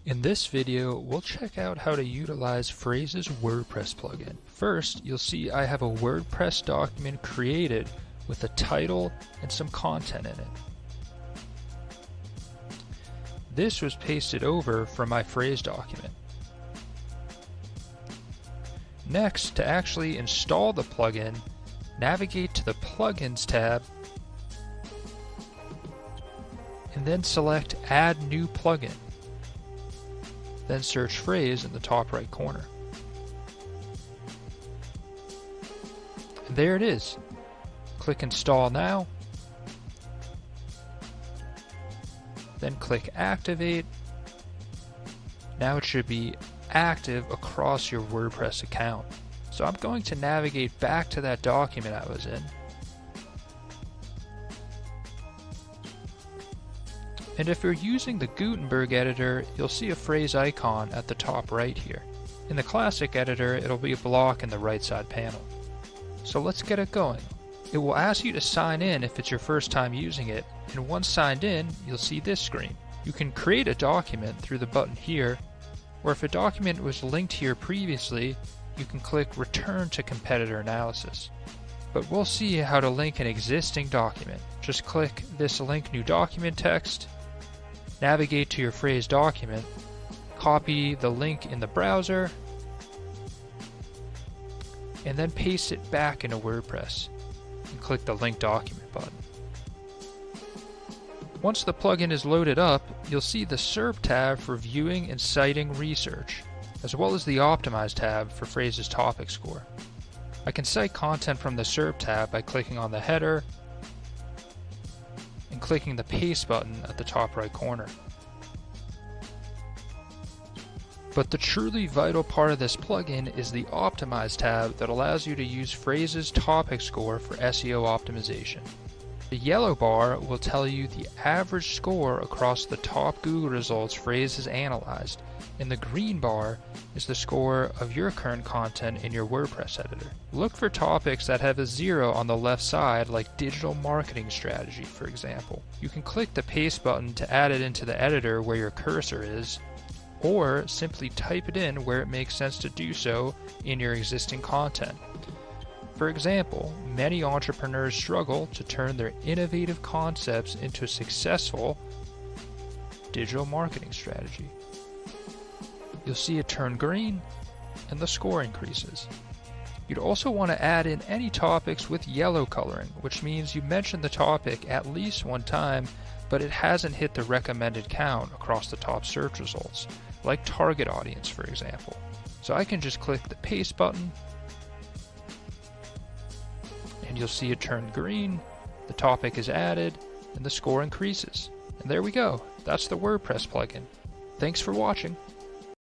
In this video, we'll check out how to utilize Phrase's WordPress plugin. First, you'll see I have a WordPress document created with a title and some content in it. This was pasted over from my Phrase document. Next, to actually install the plugin, navigate to the Plugins tab and then select Add New Plugin. Then search Phrase in the top right corner. And there it is. Click Install Now. Then click Activate. Now it should be active across your WordPress account. So I'm going to navigate back to that document I was in. And if you're using the Gutenberg editor, you'll see a Phrase icon at the top right here. In the classic editor, it'll be a block in the right side panel. So let's get it going. It will ask you to sign in if it's your first time using it, and once signed in, you'll see this screen. You can create a document through the button here, or if a document was linked here previously, you can click Return to Competitor Analysis. But we'll see how to link an existing document. Just click this Link New Document text, navigate to your Phrase document, copy the link in the browser, and then paste it back into WordPress, and click the Link Document button. Once the plugin is loaded up, you'll see the SERP tab for viewing and citing research, as well as the Optimize tab for Phrase's topic score. I can cite content from the SERP tab by clicking on the header and clicking the Paste button at the top right corner. But the truly vital part of this plugin is the Optimize tab that allows you to use Phrase's topic score for SEO optimization. The yellow bar will tell you the average score across the top Google results Phrase has analyzed, and the green bar is the score of your current content in your WordPress editor. Look for topics that have a 0 on the left side, like digital marketing strategy, for example. You can click the Paste button to add it into the editor where your cursor is, or simply type it in where it makes sense to do so in your existing content. For example, many entrepreneurs struggle to turn their innovative concepts into a successful digital marketing strategy. You'll see it turn green and the score increases. You'd also want to add in any topics with yellow coloring, which means you mentioned the topic at least one time, but it hasn't hit the recommended count across the top search results, like target audience, for example. So I can just click the Paste button, and you'll see it turn green, the topic is added, and the score increases. And there we go. That's the WordPress plugin. Thanks for watching.